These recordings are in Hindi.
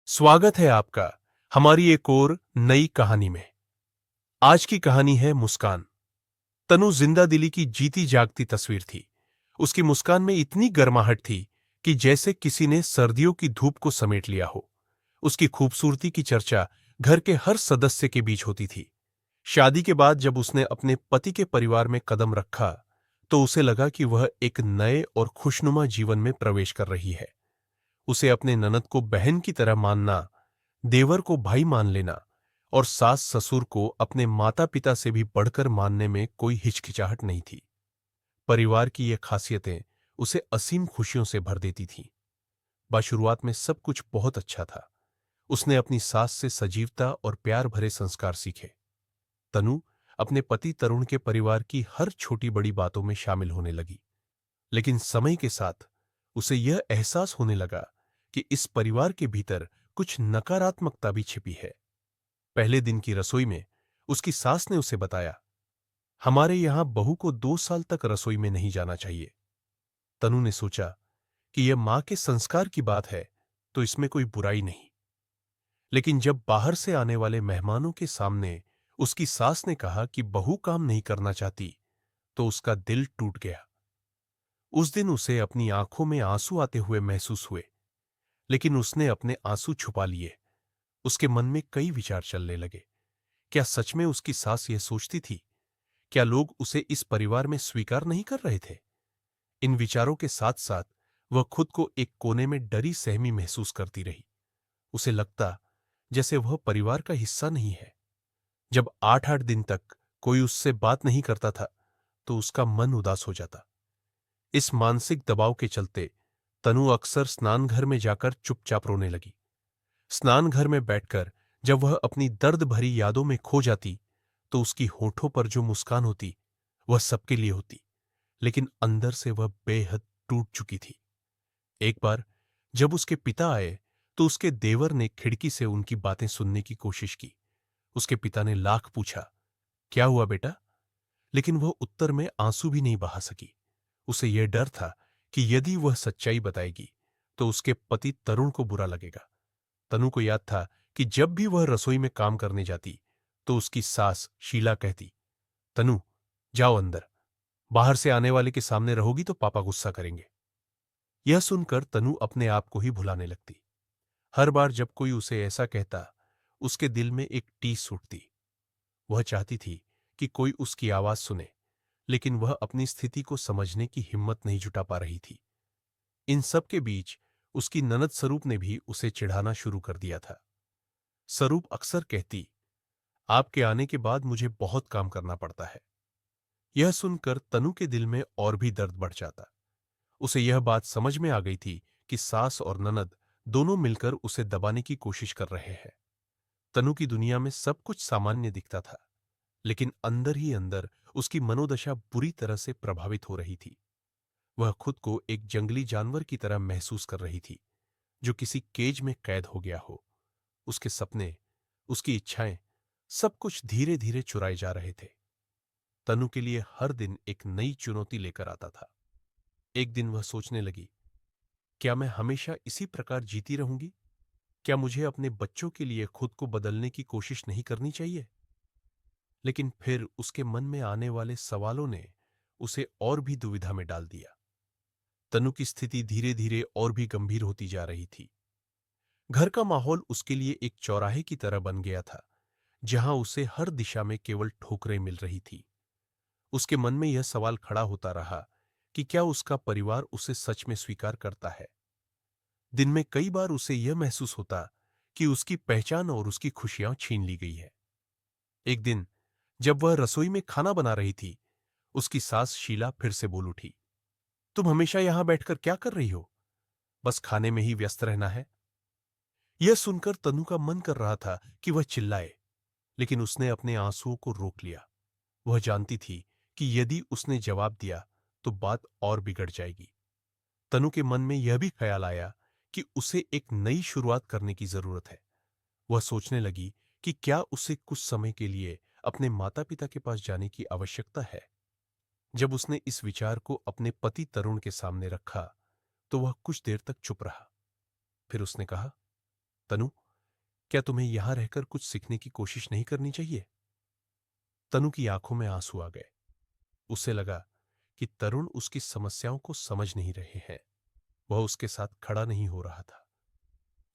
स्वागत है आपका हमारी एक और नई कहानी में। आज की कहानी है मुस्कान। तनु जिंदा दिली की जीती जागती तस्वीर थी। उसकी मुस्कान में इतनी गर्माहट थी कि जैसे किसी ने सर्दियों की धूप को समेट लिया हो। उसकी खूबसूरती की चर्चा घर के हर सदस्य के बीच होती थी। शादी के बाद जब उसने अपने पति के परिवार में कदम रखा तो उसे लगा कि वह एक नए और खुशनुमा जीवन में प्रवेश कर रही है। उसे अपने ननद को बहन की तरह मानना, देवर को भाई मान लेना और सास ससुर को अपने माता पिता से भी बढ़कर मानने में कोई हिचकिचाहट नहीं थी। परिवार की ये खासियतें उसे असीम खुशियों से भर देती थीं। शुरुआत में सब कुछ बहुत अच्छा था। उसने अपनी सास से सजीवता और प्यार भरे संस्कार सीखे। तनु अपने पति तरुण के परिवार की हर छोटी बड़ी बातों में शामिल होने लगी। लेकिन समय के साथ उसे यह एहसास होने लगा कि इस परिवार के भीतर कुछ नकारात्मकता भी छिपी है। पहले दिन की रसोई में उसकी सास ने उसे बताया, हमारे यहां बहू को 2 साल तक रसोई में नहीं जाना चाहिए। तनु ने सोचा कि यह मां के संस्कार की बात है तो इसमें कोई बुराई नहीं। लेकिन जब बाहर से आने वाले मेहमानों के सामने उसकी सास ने कहा कि बहू काम नहीं करना चाहती तो उसका दिल टूट गया। उस दिन उसे अपनी आंखों में आंसू आते हुए महसूस हुए, लेकिन उसने अपने आंसू छुपा लिए। उसके मन में कई विचार चलने लगे। क्या सच में उसकी सास यह सोचती थी? क्या लोग उसे इस परिवार में स्वीकार नहीं कर रहे थे? इन विचारों के साथ साथ वह खुद को एक कोने में डरी सहमी महसूस करती रही। उसे लगता जैसे वह परिवार का हिस्सा नहीं है। जब 8-8 दिन तक कोई उससे बात नहीं करता था तो उसका मन उदास हो जाता। इस मानसिक दबाव के चलते तनु अक्सर स्नान घर में जाकर चुपचाप रोने लगी। स्नान घर में बैठकर जब वह अपनी दर्द भरी यादों में खो जाती तो उसकी होठों पर जो मुस्कान होती वह सबके लिए होती, लेकिन अंदर से वह बेहद टूट चुकी थी। एक बार जब उसके पिता आए तो उसके देवर ने खिड़की से उनकी बातें सुनने की कोशिश की। उसके पिता ने लाख पूछा, क्या हुआ बेटा? लेकिन वह उत्तर में आंसू भी नहीं बहा सकी। उसे यह डर था कि यदि वह सच्चाई बताएगी तो उसके पति तरुण को बुरा लगेगा। तनु को याद था कि जब भी वह रसोई में काम करने जाती तो उसकी सास शीला कहती, तनु जाओ अंदर, बाहर से आने वाले के सामने रहोगी तो पापा गुस्सा करेंगे। यह सुनकर तनु अपने आप को ही भुलाने लगती। हर बार जब कोई उसे ऐसा कहता उसके दिल में एक टीस उठती। वह चाहती थी कि कोई उसकी आवाज सुने, लेकिन वह अपनी स्थिति को समझने की हिम्मत नहीं जुटा पा रही थी। इन सब के बीच उसकी ननद स्वरूप ने भी उसे चिढ़ाना शुरू कर दिया था। स्वरूप अक्सर कहती, आपके आने के बाद मुझे बहुत काम करना पड़ता है। यह सुनकर तनु के दिल में और भी दर्द बढ़ जाता। उसे यह बात समझ में आ गई थी कि सास और ननद दोनों मिलकर उसे दबाने की कोशिश कर रहे हैं। तनु की दुनिया में सब कुछ सामान्य दिखता था, लेकिन अंदर ही अंदर उसकी मनोदशा बुरी तरह से प्रभावित हो रही थी। वह खुद को एक जंगली जानवर की तरह महसूस कर रही थी जो किसी केज में कैद हो गया हो। उसके सपने, उसकी इच्छाएं, सब कुछ धीरे धीरे चुराए जा रहे थे। तनु के लिए हर दिन एक नई चुनौती लेकर आता था। एक दिन वह सोचने लगी, क्या मैं हमेशा इसी प्रकार जीती रहूंगी? क्या मुझे अपने बच्चों के लिए खुद को बदलने की कोशिश नहीं करनी चाहिए? लेकिन फिर उसके मन में आने वाले सवालों ने उसे और भी दुविधा में डाल दिया। तनु की स्थिति धीरे धीरे और भी गंभीर होती जा रही थी। घर का माहौल उसके लिए एक चौराहे की तरह बन गया था, जहां उसे हर दिशा में केवल ठोकरें मिल रही थी। उसके मन में यह सवाल खड़ा होता रहा कि क्या उसका परिवार उसे सच में स्वीकार करता है। दिन में कई बार उसे यह महसूस होता कि उसकी पहचान और उसकी खुशियां छीन ली गई है। एक दिन जब वह रसोई में खाना बना रही थी, उसकी सास शीला फिर से बोल उठी, तुम हमेशा यहां बैठकर क्या कर रही हो? बस खाने में ही व्यस्त रहना है। यह सुनकर तनु का मन कर रहा था कि वह चिल्लाए, लेकिन उसने अपने आंसुओं को रोक लिया। वह जानती थी कि यदि उसने जवाब दिया तो बात और बिगड़ जाएगी। तनु के मन में यह भी ख्याल आया कि उसे एक नई शुरुआत करने की जरूरत है। वह सोचने लगी कि क्या उसे कुछ समय के लिए अपने माता पिता के पास जाने की आवश्यकता है। जब उसने इस विचार को अपने पति तरुण के सामने रखा तो वह कुछ देर तक चुप रहा। फिर उसने कहा, तनु, क्या तुम्हें यहां रहकर कुछ सीखने की कोशिश नहीं करनी चाहिए? तनु की आंखों में आंसू आ गए। उसे लगा कि तरुण उसकी समस्याओं को समझ नहीं रहे हैं। वह उसके साथ खड़ा नहीं हो रहा था।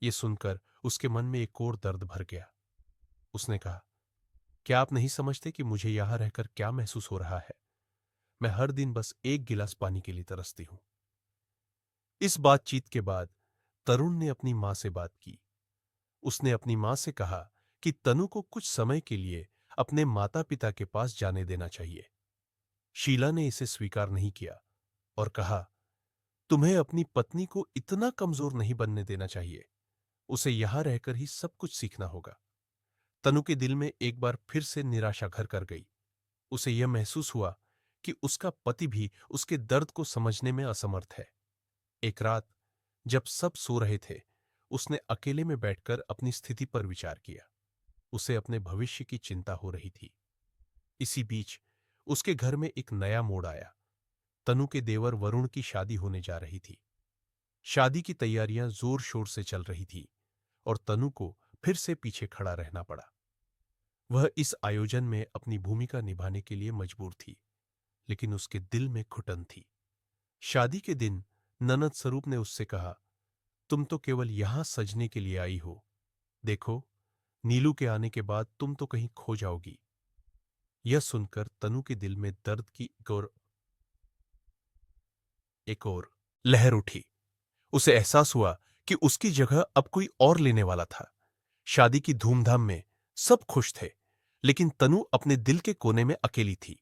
यह सुनकर उसके मन में एक और दर्द भर गया। उसने कहा, क्या आप नहीं समझते कि मुझे यहां रहकर क्या महसूस हो रहा है? मैं हर दिन बस एक गिलास पानी के लिए तरसती हूं। इस बातचीत के बाद तरुण ने अपनी मां से बात की। उसने अपनी मां से कहा कि तनु को कुछ समय के लिए अपने माता पिता के पास जाने देना चाहिए। शीला ने इसे स्वीकार नहीं किया और कहा, तुम्हें अपनी पत्नी को इतना कमजोर नहीं बनने देना चाहिए। उसे यहां रहकर ही सब कुछ सीखना होगा। तनु के दिल में एक बार फिर से निराशा घर कर गई। उसे यह महसूस हुआ कि उसका पति भी उसके दर्द को समझने में असमर्थ है। एक रात जब सब सो रहे थे, उसने अकेले में बैठकर अपनी स्थिति पर विचार किया। उसे अपने भविष्य की चिंता हो रही थी। इसी बीच उसके घर में एक नया मोड़ आया। तनु के देवर वरुण की शादी होने जा रही थी। शादी की तैयारियां जोर शोर से चल रही थी और तनु को फिर से पीछे खड़ा रहना पड़ा। वह इस आयोजन में अपनी भूमिका निभाने के लिए मजबूर थी, लेकिन उसके दिल में घुटन थी। शादी के दिन ननद स्वरूप ने उससे कहा, तुम तो केवल यहां सजने के लिए आई हो। देखो, नीलू के आने के बाद तुम तो कहीं खो जाओगी। यह सुनकर तनु के दिल में दर्द की एक और लहर उठी। उसे एहसास हुआ कि उसकी जगह अब कोई और लेने वाला था। शादी की धूमधाम में सब खुश थे, लेकिन तनु अपने दिल के कोने में अकेली थी।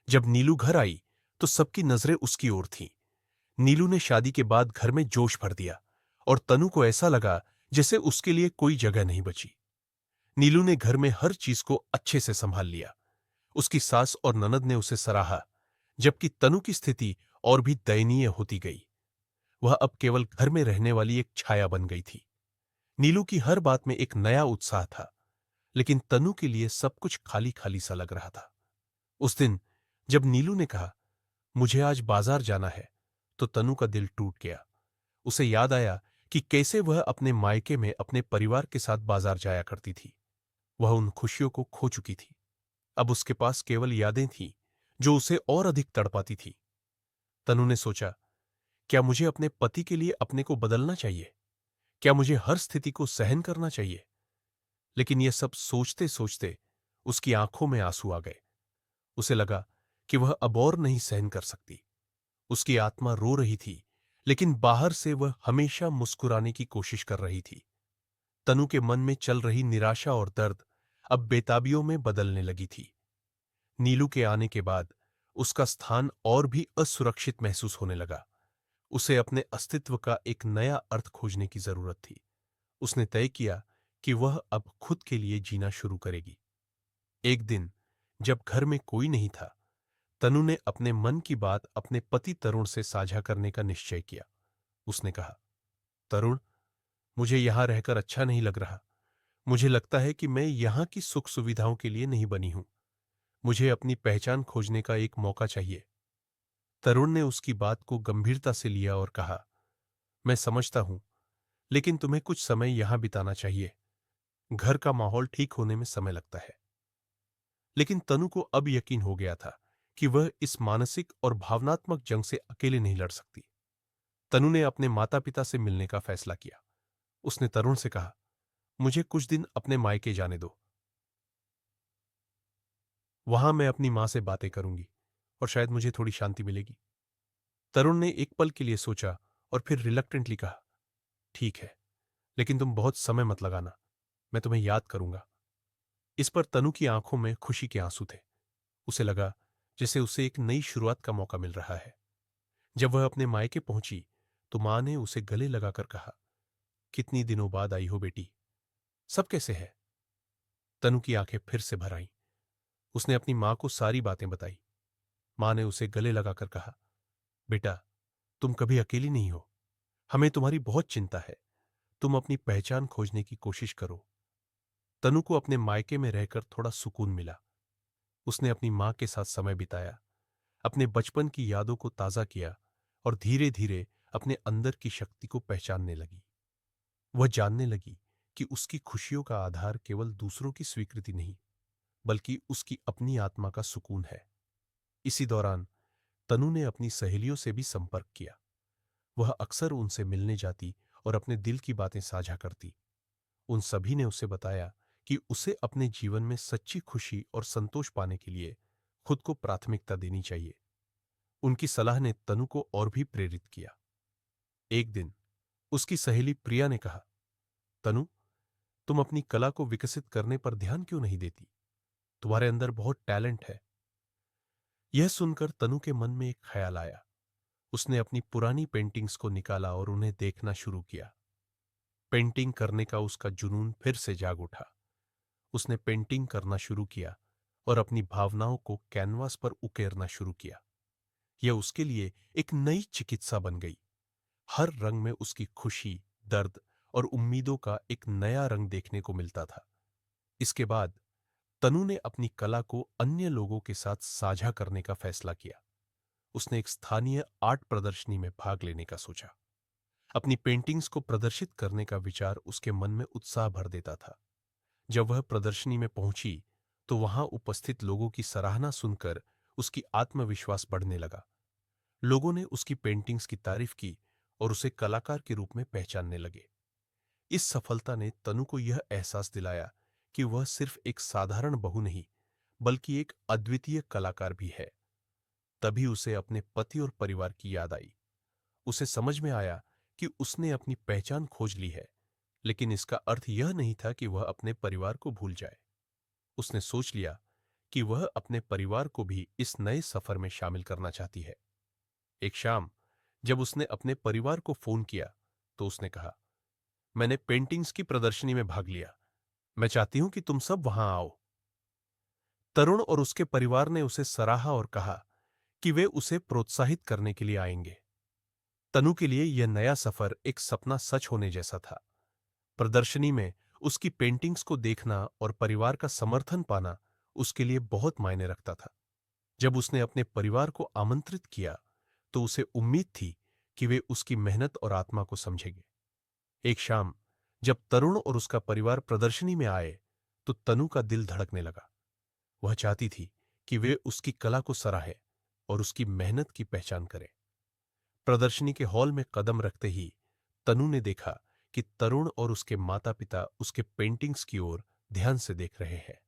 जब नीलू घर आई तो सबकी नजरें उसकी ओर थीं। नीलू ने शादी के बाद घर में जोश भर दिया और तनु को ऐसा लगा जैसे उसके लिए कोई जगह नहीं बची। नीलू ने घर में हर चीज को अच्छे से संभाल लिया। उसकी सास और ननद ने उसे सराहा, जबकि तनु की स्थिति और भी दयनीय होती गई। वह अब केवल घर में रहने वाली एक छाया बन गई थी। नीलू की हर बात में एक नया उत्साह था, लेकिन तनु के लिए सब कुछ खाली खाली सा लग रहा था। उस दिन जब नीलू ने कहा, मुझे आज बाजार जाना है, तो तनु का दिल टूट गया। उसे याद आया कि कैसे वह अपने मायके में अपने परिवार के साथ बाजार जाया करती थी। वह उन खुशियों को खो चुकी थी। अब उसके पास केवल यादें थीं, जो उसे और अधिक तड़पाती थी। तनु ने सोचा, क्या मुझे अपने पति के लिए अपने को बदलना चाहिए? क्या मुझे हर स्थिति को सहन करना चाहिए? लेकिन यह सब सोचते सोचते उसकी आंखों में आंसू आ गए। उसे लगा कि वह अब और नहीं सहन कर सकती। उसकी आत्मा रो रही थी, लेकिन बाहर से वह हमेशा मुस्कुराने की कोशिश कर रही थी। तनु के मन में चल रही निराशा और दर्द अब बेताबियों में बदलने लगी थी। नीलू के आने के बाद उसका स्थान और भी असुरक्षित महसूस होने लगा। उसे अपने अस्तित्व का एक नया अर्थ खोजने की जरूरत थी। उसने तय किया कि वह अब खुद के लिए जीना शुरू करेगी। एक दिन जब घर में कोई नहीं था, तनु ने अपने मन की बात अपने पति तरुण से साझा करने का निश्चय किया। उसने कहा, तरुण, मुझे यहां रहकर अच्छा नहीं लग रहा। मुझे लगता है कि मैं यहां की सुख सुविधाओं के लिए नहीं बनी हूं। मुझे अपनी पहचान खोजने का एक मौका चाहिए। तरुण ने उसकी बात को गंभीरता से लिया और कहा, मैं समझता हूं, लेकिन तुम्हें कुछ समय यहां बिताना चाहिए। घर का माहौल ठीक होने में समय लगता है। लेकिन तनु को अब यकीन हो गया था कि वह इस मानसिक और भावनात्मक जंग से अकेले नहीं लड़ सकती। तनु ने अपने माता पिता से मिलने का फैसला किया। उसने तरुण से कहा, मुझे कुछ दिन अपने मायके जाने दो। वहां मैं अपनी मां से बातें करूंगी और शायद मुझे थोड़ी शांति मिलेगी। तरुण ने एक पल के लिए सोचा और फिर रिलक्टेंटली कहा, ठीक है, लेकिन तुम बहुत समय मत लगाना। मैं तुम्हें याद करूंगा। इस पर तनु की आंखों में खुशी के आंसू थे। उसे लगा जैसे उसे एक नई शुरुआत का मौका मिल रहा है। जब वह अपने मायके पहुंची तो मां ने उसे गले लगाकर कहा, कितनी दिनों बाद आई हो बेटी, सब कैसे है? तनु की आंखें फिर से भर आईं। उसने अपनी मां को सारी बातें बताई। मां ने उसे गले लगाकर कहा, बेटा, तुम कभी अकेली नहीं हो। हमें तुम्हारी बहुत चिंता है। तुम अपनी पहचान खोजने की कोशिश करो। तनु को अपने मायके में रहकर थोड़ा सुकून मिला। उसने अपनी मां के साथ समय बिताया, अपने बचपन की यादों को ताजा किया और धीरे धीरे अपने अंदर की शक्ति को पहचानने लगी। वह जानने लगी कि उसकी खुशियों का आधार केवल दूसरों की स्वीकृति नहीं, बल्कि उसकी अपनी आत्मा का सुकून है। इसी दौरान तनु ने अपनी सहेलियों से भी संपर्क किया। वह अक्सर उनसे मिलने जाती और अपने दिल की बातें साझा करती। उन सभी ने उसे बताया कि उसे अपने जीवन में सच्ची खुशी और संतोष पाने के लिए खुद को प्राथमिकता देनी चाहिए। उनकी सलाह ने तनु को और भी प्रेरित किया। एक दिन उसकी सहेली प्रिया ने कहा, तनु, तुम अपनी कला को विकसित करने पर ध्यान क्यों नहीं देती? तुम्हारे अंदर बहुत टैलेंट है। यह सुनकर तनु के मन में एक ख्याल आया। उसने अपनी पुरानी पेंटिंग्स को निकाला और उन्हें देखना शुरू किया। पेंटिंग करने का उसका जुनून फिर से जाग उठा। उसने पेंटिंग करना शुरू किया और अपनी भावनाओं को कैनवास पर उकेरना शुरू किया। यह उसके लिए एक नई चिकित्सा बन गई। हर रंग में उसकी खुशी, दर्द और उम्मीदों का एक नया रंग देखने को मिलता था। इसके बाद तनु ने अपनी कला को अन्य लोगों के साथ साझा करने का फैसला किया। उसने एक स्थानीय आर्ट प्रदर्शनी में भाग लेने का सोचा। अपनी पेंटिंग्स को प्रदर्शित करने का विचार उसके मन में उत्साह भर देता था। जब वह प्रदर्शनी में पहुंची तो वहां उपस्थित लोगों की सराहना सुनकर उसकी आत्मविश्वास बढ़ने लगा। लोगों ने उसकी पेंटिंग्स की तारीफ की और उसे कलाकार के रूप में पहचानने लगे। इस सफलता ने तनु को यह एहसास दिलाया कि वह सिर्फ एक साधारण बहू नहीं, बल्कि एक अद्वितीय कलाकार भी है। तभी उसे अपने पति और परिवार की याद आई। उसे समझ में आया कि उसने अपनी पहचान खोज ली है, लेकिन इसका अर्थ यह नहीं था कि वह अपने परिवार को भूल जाए। उसने सोच लिया कि वह अपने परिवार को भी इस नए सफर में शामिल करना चाहती है। एक शाम जब उसने अपने परिवार को फोन किया तो उसने कहा, मैंने पेंटिंग्स की प्रदर्शनी में भाग लिया। मैं चाहती हूं कि तुम सब वहां आओ। तरुण और उसके परिवार ने उसे सराहा और कहा कि वे उसे प्रोत्साहित करने के लिए आएंगे। तनु के लिए यह नया सफर एक सपना सच होने जैसा था। प्रदर्शनी में उसकी पेंटिंग्स को देखना और परिवार का समर्थन पाना उसके लिए बहुत मायने रखता था। जब उसने अपने परिवार को आमंत्रित किया तो उसे उम्मीद थी कि वे उसकी मेहनत और आत्मा को समझेंगे। एक शाम जब तरुण और उसका परिवार प्रदर्शनी में आए तो तनु का दिल धड़कने लगा। वह चाहती थी कि वे उसकी कला को सराहें और उसकी मेहनत की पहचान करें। प्रदर्शनी के हॉल में कदम रखते ही तनु ने देखा कि तरुण और उसके माता-पिता उसके पेंटिंग्स की ओर ध्यान से देख रहे हैं।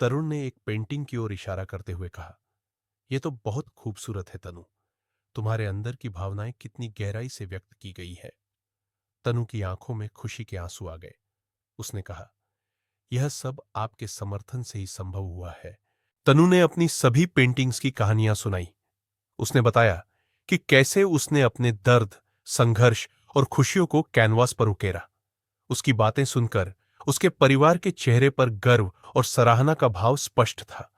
तरुण ने एक पेंटिंग की ओर इशारा करते हुए कहा, यह तो बहुत खूबसूरत है तनु। तुम्हारे अंदर की भावनाएं कितनी गहराई से व्यक्त की गई है। तनु की आंखों में खुशी के आंसू आ गए। उसने कहा, यह सब आपके समर्थन से ही संभव हुआ है। तनु ने अपनी सभी पेंटिंग्स की कहानियां सुनाई। उसने बताया कि कैसे उसने अपने दर्द, संघर्ष और खुशियों को कैनवास पर उकेरा। उसकी बातें सुनकर उसके परिवार के चेहरे पर गर्व और सराहना का भाव स्पष्ट था।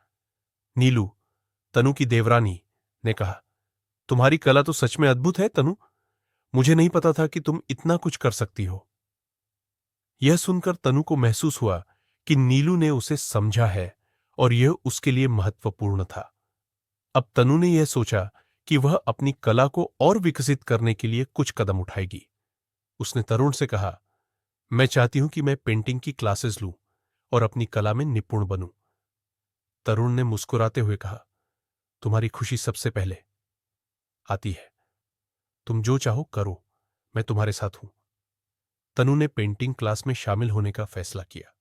नीलू, तनु की देवरानी, ने कहा, तुम्हारी कला तो सच में अद्भुत है तनु। मुझे नहीं पता था कि तुम इतना कुछ कर सकती हो। यह सुनकर तनु को महसूस हुआ कि नीलू ने उसे समझा है और यह उसके लिए महत्वपूर्ण था। अब तनु ने यह सोचा कि वह अपनी कला को और विकसित करने के लिए कुछ कदम उठाएगी। उसने तरुण से कहा, मैं चाहती हूं कि मैं पेंटिंग की क्लासेस लूं और अपनी कला में निपुण बनूं। तरुण ने मुस्कुराते हुए कहा, तुम्हारी खुशी सबसे पहले आती है। तुम जो चाहो करो, मैं तुम्हारे साथ हूं। तनु ने पेंटिंग क्लास में शामिल होने का फैसला किया।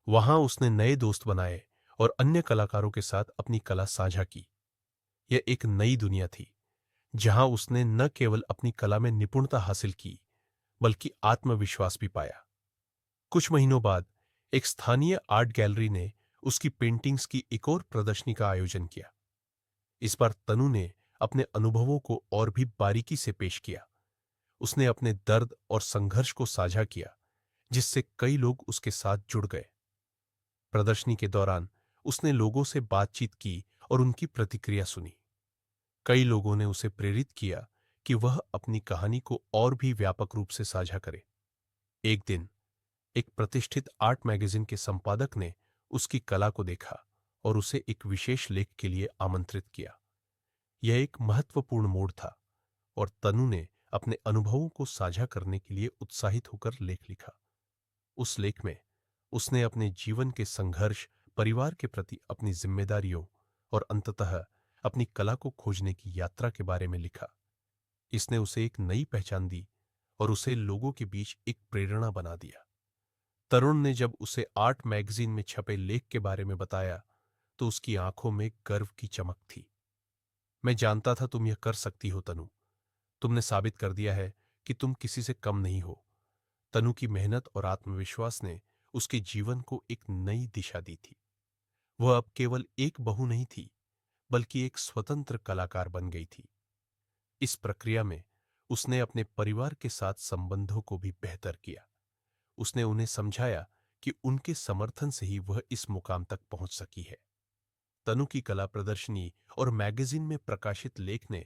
वहां उसने नए दोस्त बनाए और अन्य कलाकारों के साथ अपनी कला साझा की। यह एक नई दुनिया थी, जहां उसने न केवल अपनी कला में निपुणता हासिल की, बल्कि आत्मविश्वास भी पाया। कुछ महीनों बाद एक स्थानीय आर्ट गैलरी ने उसकी पेंटिंग्स की एक और प्रदर्शनी का आयोजन किया। इस बार तनु ने अपने अनुभवों को और भी बारीकी से पेश किया। उसने अपने दर्द और संघर्ष को साझा किया, जिससे कई लोग उसके साथ जुड़ गए। प्रदर्शनी के दौरान उसने लोगों से बातचीत की और उनकी प्रतिक्रिया सुनी। कई लोगों ने उसे प्रेरित किया कि वह अपनी कहानी को और भी व्यापक रूप से साझा करे। एक दिन एक प्रतिष्ठित आर्ट मैगजीन के संपादक ने उसकी कला को देखा और उसे एक विशेष लेख के लिए आमंत्रित किया। यह एक महत्वपूर्ण मोड़ था और तनु ने अपने अनुभवों को साझा करने के लिए उत्साहित होकर लेख लिखा। उस लेख में उसने अपने जीवन के संघर्ष, परिवार के प्रति अपनी जिम्मेदारियों और अंततः अपनी कला को खोजने की यात्रा के बारे में लिखा। इसने उसे एक नई पहचान दी और उसे लोगों के बीच एक प्रेरणा बना दिया। तरुण ने जब उसे आर्ट मैगजीन में छपे लेख के बारे में बताया तो उसकी आंखों में गर्व की चमक थी। मैं जानता था तुम यह कर सकती हो तनु। तुमने साबित कर दिया है कि तुम किसी से कम नहीं हो। तनु की मेहनत और आत्मविश्वास ने उसके जीवन को एक नई दिशा दी थी। वह अब केवल एक बहू नहीं थी, बल्कि एक स्वतंत्र कलाकार बन गई थी। इस प्रक्रिया में उसने अपने परिवार के साथ संबंधों को भी बेहतर किया। उसने उन्हें समझाया कि उनके समर्थन से ही वह इस मुकाम तक पहुंच सकी है। तनु की कला प्रदर्शनी और मैगजीन में प्रकाशित लेख ने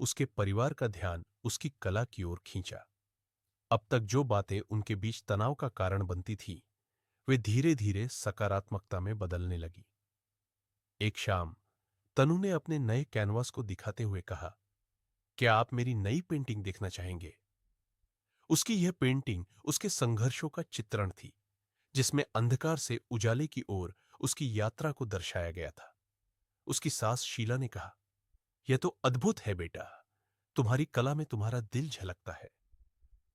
उसके परिवार का ध्यान उसकी कला की ओर खींचा। अब तक जो बातें उनके बीच तनाव का कारण बनती थी, वे धीरे धीरे सकारात्मकता में बदलने लगी। एक शाम तनु ने अपने नए कैनवास को दिखाते हुए कहा, क्या आप मेरी नई पेंटिंग देखना चाहेंगे? उसकी यह पेंटिंग उसके संघर्षों का चित्रण थी, जिसमें अंधकार से उजाले की ओर उसकी यात्रा को दर्शाया गया था। उसकी सास शीला ने कहा, यह तो अद्भुत है बेटा, तुम्हारी कला में तुम्हारा दिल झलकता है।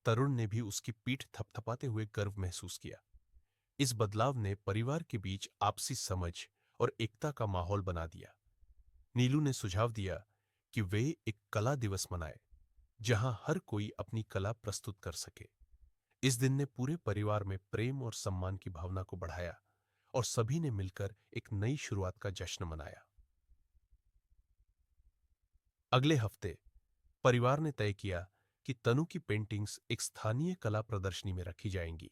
तरुण ने भी उसकी पीठ थपथपाते हुए गर्व महसूस किया। इस बदलाव ने परिवार के बीच आपसी समझ और एकता का माहौल बना दिया। नीलू ने सुझाव दिया कि वे एक कला दिवस मनाए, जहां हर कोई अपनी कला प्रस्तुत कर सके। इस दिन ने पूरे परिवार में प्रेम और सम्मान की भावना को बढ़ाया और सभी ने मिलकर एक नई शुरुआत का जश्न मनाया। अगले हफ्ते परिवार ने तय किया कि तनु की पेंटिंग्स एक स्थानीय कला प्रदर्शनी में रखी जाएंगी।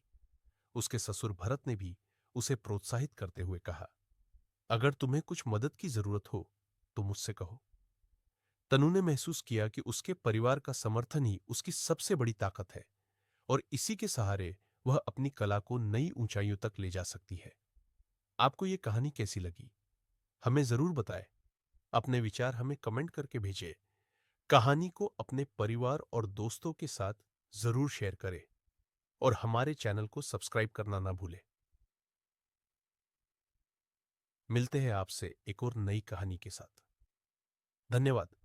उसके ससुर भरत ने भी उसे प्रोत्साहित करते हुए कहा, अगर तुम्हें कुछ मदद की जरूरत हो तो मुझसे कहो। तनु ने महसूस किया कि उसके परिवार का समर्थन ही उसकी सबसे बड़ी ताकत है और इसी के सहारे वह अपनी कला को नई ऊंचाइयों तक ले जा सकती है। आपको यह कहानी कैसी लगी? हमें जरूर बताएं। अपने विचार हमें कमेंट करके भेजें। कहानी को अपने परिवार और दोस्तों के साथ जरूर शेयर करें और हमारे चैनल को सब्सक्राइब करना ना भूलें। मिलते हैं आपसे एक और नई कहानी के साथ। धन्यवाद।